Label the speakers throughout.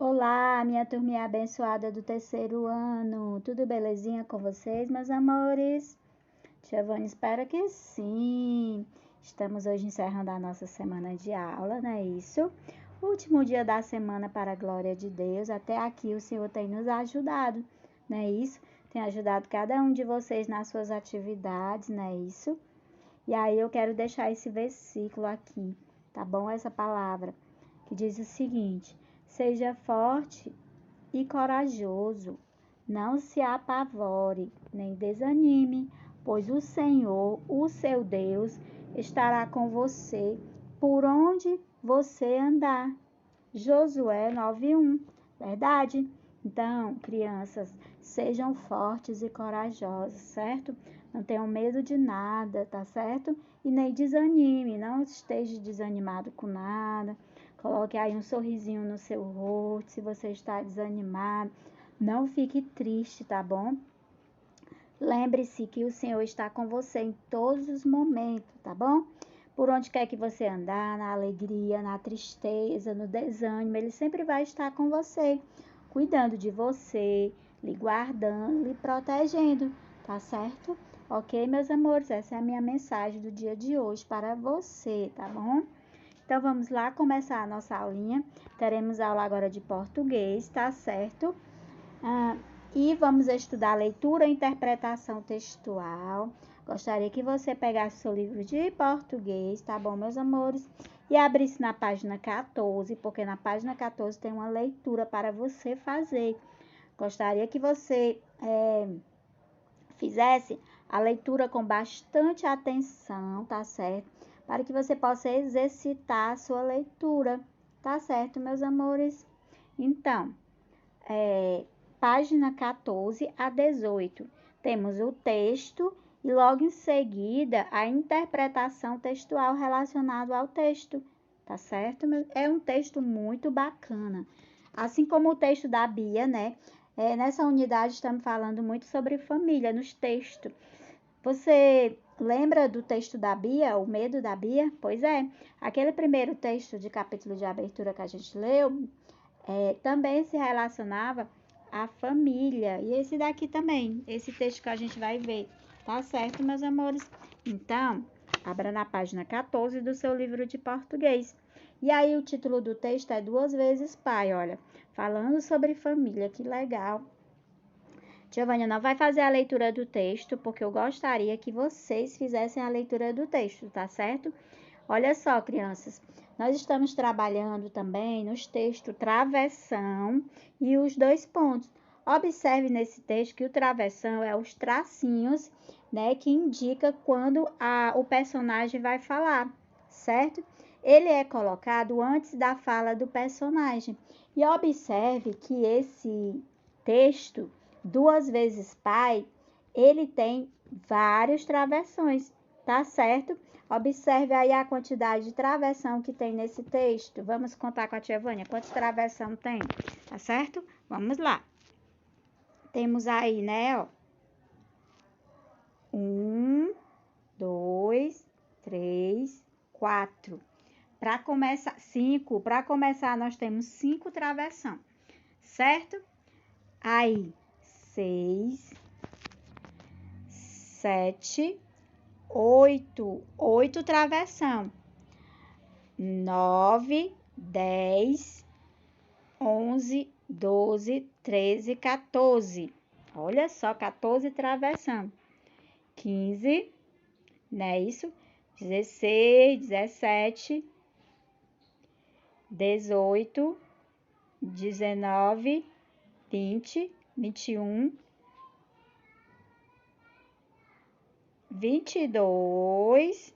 Speaker 1: Olá, minha turminha abençoada do terceiro ano. Tudo belezinha com vocês, meus amores? Giovanni, espero que sim. Estamos hoje encerrando a nossa semana de aula, não é isso? Último dia da semana para a glória de Deus. Até aqui o Senhor tem nos ajudado, não é isso? Tem ajudado cada um de vocês nas suas atividades, não é isso? E aí eu quero deixar esse versículo aqui, tá bom? Essa palavra que diz o seguinte: seja forte e corajoso, não se apavore, nem desanime, pois o Senhor, o seu Deus, estará com você por onde você andar. Josué 9:1, verdade? Então, crianças, sejam fortes e corajosos, certo? Não tenham medo de nada, tá certo? E nem desanime, não esteja desanimado com nada. Coloque aí um sorrisinho no seu rosto, se você está desanimado. Não fique triste, tá bom? Lembre-se que o Senhor está com você em todos os momentos, tá bom? Por onde quer que você andar, na alegria, na tristeza, no desânimo, Ele sempre vai estar com você, cuidando de você, lhe guardando, lhe protegendo, tá certo? Ok, meus amores? Essa é a minha mensagem do dia de hoje para você, tá bom? Então, vamos lá começar a nossa aulinha. Teremos aula agora de português, tá certo? E vamos estudar leitura e interpretação textual. Gostaria que você pegasse seu livro de português, tá bom, meus amores? E abrisse na página 14, porque na página 14 tem uma leitura para você fazer. Gostaria que você fizesse a leitura com bastante atenção, tá certo? Para que você possa exercitar a sua leitura, tá certo, meus amores? Então, página 14 a 18, temos o texto e logo em seguida a interpretação textual relacionada ao texto, tá certo? É um texto muito bacana. Assim como o texto da Bia, né? Nessa unidade estamos falando muito sobre família nos textos. Você lembra do texto da Bia, o medo da Bia? Pois é, aquele primeiro texto de capítulo de abertura que a gente leu, também se relacionava à família. E esse daqui também, esse texto que a gente vai ver. Tá certo, meus amores? Então, abra na página 14 do seu livro de português. E aí o título do texto é Duas Vezes Pai, olha, falando sobre família, que legal. Giovânia não vai fazer a leitura do texto, porque eu gostaria que vocês fizessem a leitura do texto, tá certo? Olha só, crianças, nós estamos trabalhando também nos textos travessão e os dois pontos. Observe nesse texto que o travessão é os tracinhos, né, que indica quando o personagem vai falar, certo? Ele é colocado antes da fala do personagem. E observe que esse texto, Duas Vezes Pai, ele tem vários travessões, tá certo? Observe aí a quantidade de travessão que tem nesse texto. Vamos contar com a tia Vânia quantas travessão tem, tá certo? Vamos lá. Temos aí, né, ó. 1, 2, 3, 4. Para começar, 5. Para começar, nós temos 5 travessão, certo? Aí, 6, 7, 8 travessão. 9, 10, 11, 12, 13, 14. Olha só, 14 travessão. 15, não é isso? 16, 17, 18, 19, 20, 21, 22,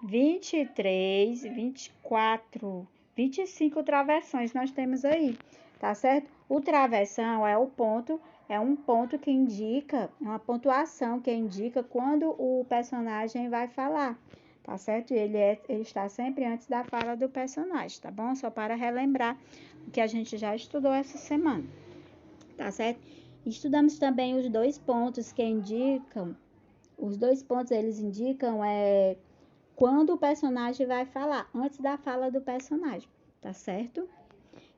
Speaker 1: 23, 24, 25 travessões nós temos aí, tá certo? O travessão é um ponto que indica, uma pontuação que indica quando o personagem vai falar, tá certo? Ele está sempre antes da fala do personagem, tá bom? Só para relembrar o que a gente já estudou essa semana, tá certo? Estudamos também os dois pontos que indicam, eles indicam quando o personagem vai falar, antes da fala do personagem, tá certo?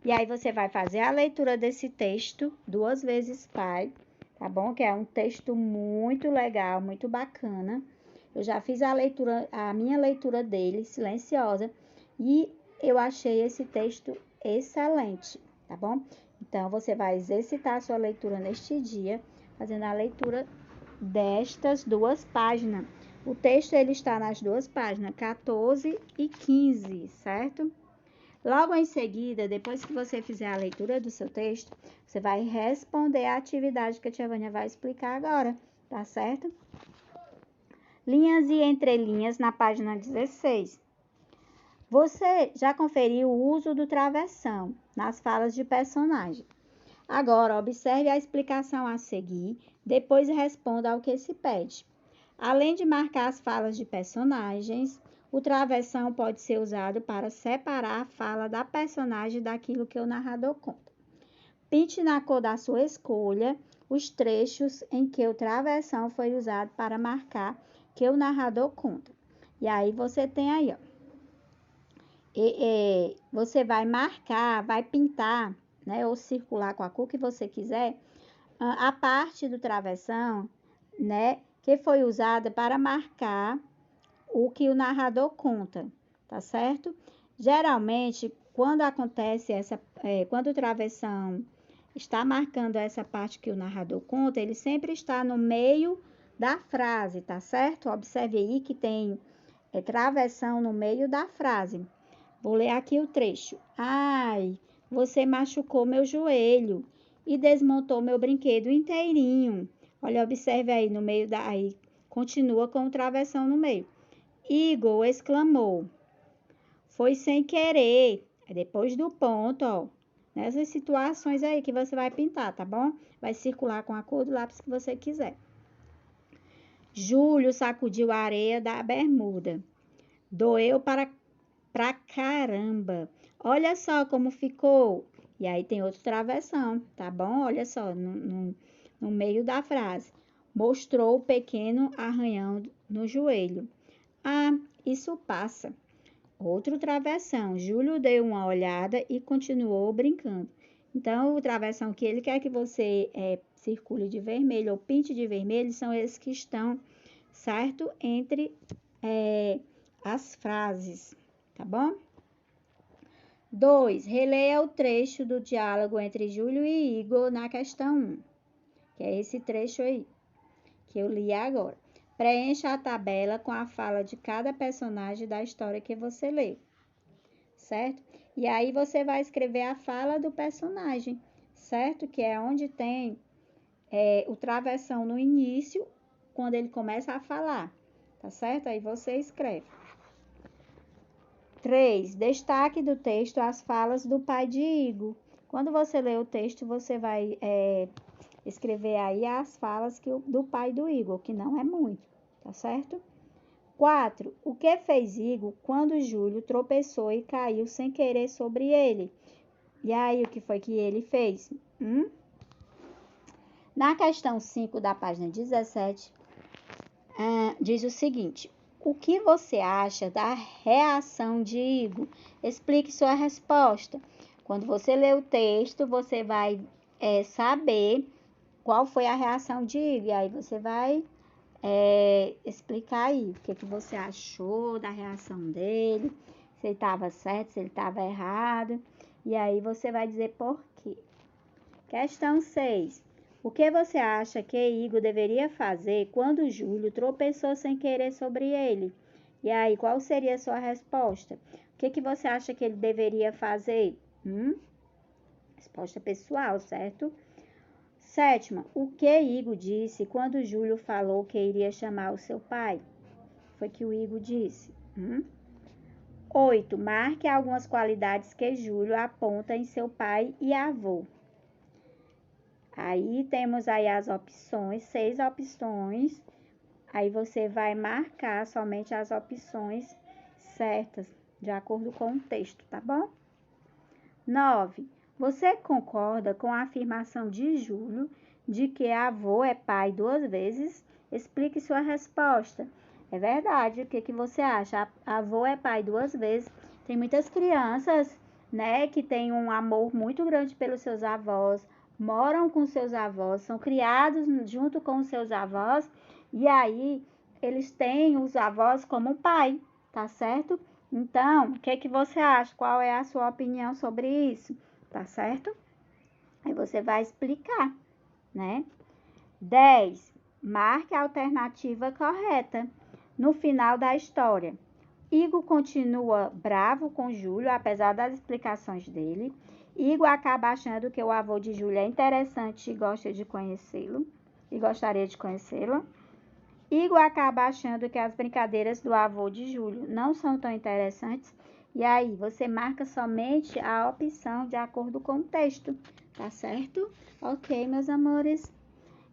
Speaker 1: E aí você vai fazer a leitura desse texto, 2 vezes pai, tá bom? Que é um texto muito legal, muito bacana. Eu já fiz a minha leitura dele, silenciosa, e eu achei esse texto excelente, tá bom? Então, você vai exercitar a sua leitura neste dia, fazendo a leitura destas 2 páginas. O texto ele está nas 2 páginas, 14 e 15, certo? Logo em seguida, depois que você fizer a leitura do seu texto, você vai responder a atividade que a tia Vânia vai explicar agora, tá certo? Linhas e entrelinhas na página 16. Você já conferiu o uso do travessão nas falas de personagem. Agora, observe a explicação a seguir, depois responda ao que se pede. Além de marcar as falas de personagens, o travessão pode ser usado para separar a fala da personagem daquilo que o narrador conta. Pinte na cor da sua escolha os trechos em que o travessão foi usado para marcar que o narrador conta. E aí você tem aí, ó. Você vai marcar, vai pintar, né, ou circular com a cor que você quiser, a parte do travessão, né, que foi usada para marcar o que o narrador conta, tá certo? Geralmente, quando acontece quando o travessão está marcando essa parte que o narrador conta, ele sempre está no meio da frase, tá certo? Observe aí que tem travessão no meio da frase. Vou ler aqui o trecho. Ai, você machucou meu joelho e desmontou meu brinquedo inteirinho. Olha, observe aí no meio aí continua com o travessão no meio. Igor exclamou. Foi sem querer. Depois do ponto, ó. Nessas situações aí que você vai pintar, tá bom? Vai circular com a cor do lápis que você quiser. Júlio sacudiu a areia da bermuda. Doeu pra caramba. Olha só como ficou. E aí tem outro travessão, tá bom? Olha só, no meio da frase. Mostrou o pequeno arranhão no joelho. Ah, isso passa. Outro travessão. Júlio deu uma olhada e continuou brincando. Então, o travessão que ele quer que você circule de vermelho ou pinte de vermelho são esses que estão, certo? Entre as frases, tá bom? 2. Releia o trecho do diálogo entre Júlio e Igor na questão 1, que é esse trecho aí, que eu li agora. Preencha a tabela com a fala de cada personagem da história que você leu, certo? E aí você vai escrever a fala do personagem, certo? Que é onde tem o travessão no início, quando ele começa a falar, tá certo? Aí você escreve. 3. Destaque do texto as falas do pai de Igor. Quando você lê o texto, você vai escrever aí as falas do pai do Igor, que não é muito, tá certo? 4. O que fez Igor quando Júlio tropeçou e caiu sem querer sobre ele? E aí, o que foi que ele fez? Na questão 5 da página 17, diz o seguinte: o que você acha da reação de Igor? Explique sua resposta. Quando você lê o texto, você vai saber qual foi a reação de Igor. E aí você vai explicar aí o que você achou da reação dele, se ele estava certo, se ele estava errado. E aí você vai dizer por quê. Questão 6. O que você acha que Igor deveria fazer quando Júlio tropeçou sem querer sobre ele? E aí, qual seria a sua resposta? O que você acha que ele deveria fazer? Resposta pessoal, certo? 7. O que Igor disse quando Júlio falou que iria chamar o seu pai? Foi que o Igor disse. 8. Marque algumas qualidades que Júlio aponta em seu pai e avô. Aí temos aí as opções, 6 opções. Aí você vai marcar somente as opções certas, de acordo com o texto, tá bom? 9. Você concorda com a afirmação de Júlio de que avô é pai 2 vezes? Explique sua resposta. É verdade, o que você acha? Avô é pai 2 vezes. Tem muitas crianças né, que têm um amor muito grande pelos seus avós, moram com seus avós, são criados junto com os seus avós, e aí eles têm os avós como pai, tá certo? Então, o que que você acha? Qual é a sua opinião sobre isso? Tá certo? Aí você vai explicar, né? 10. Marque a alternativa correta no final da história. Igor continua bravo com Júlio, apesar das explicações dele. Igor acaba achando que o avô de Júlio é interessante e gosta de conhecê-lo, e gostaria de conhecê-lo. Igor acaba achando que as brincadeiras do avô de Júlio não são tão interessantes. E aí, você marca somente a opção de acordo com o texto, tá certo? Ok, meus amores?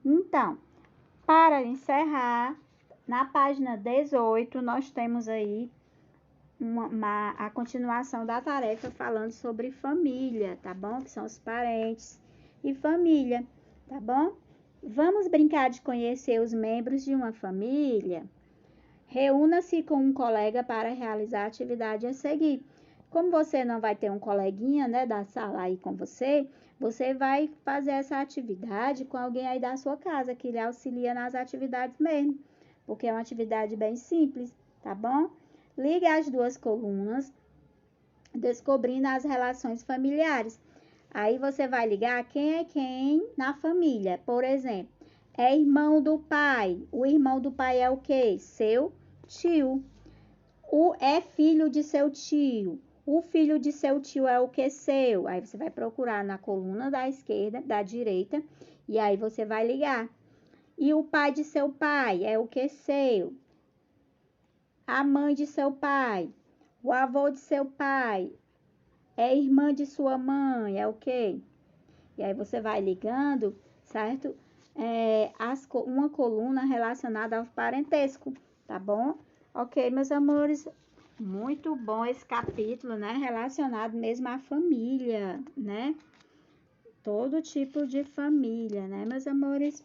Speaker 1: Então, para encerrar, na página 18, nós temos aí a continuação da tarefa falando sobre família, tá bom? Que são os parentes e família, tá bom? Vamos brincar de conhecer os membros de uma família? Reúna-se com um colega para realizar a atividade a seguir. Como você não vai ter um coleguinha, né, da sala aí com você, você vai fazer essa atividade com alguém aí da sua casa, que lhe auxilia nas atividades mesmo, porque é uma atividade bem simples, tá bom? Ligue as duas colunas, descobrindo as relações familiares. Aí você vai ligar quem é quem na família. Por exemplo, é irmão do pai. O irmão do pai é o quê? Seu tio. É filho de seu tio. O filho de seu tio é o que? Seu. Aí você vai procurar na coluna da esquerda, da direita, e aí você vai ligar. E o pai de seu pai é o que? Seu. A mãe de seu pai. O avô de seu pai é irmã de sua mãe, é o quê? E aí você vai ligando, certo? Uma coluna relacionada ao parentesco, tá bom? Ok, meus amores, muito bom esse capítulo, né? Relacionado mesmo à família, né? Todo tipo de família, né, meus amores?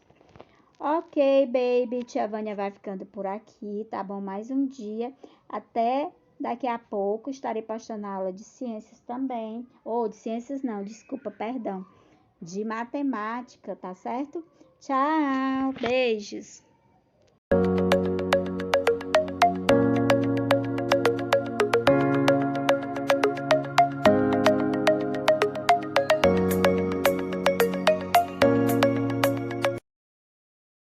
Speaker 1: Ok, baby, tia Vânia vai ficando por aqui, tá bom? Mais um dia. Até daqui a pouco estarei postando a aula de ciências também. Ou de ciências não, desculpa, perdão. De matemática, tá certo? Tchau, beijos!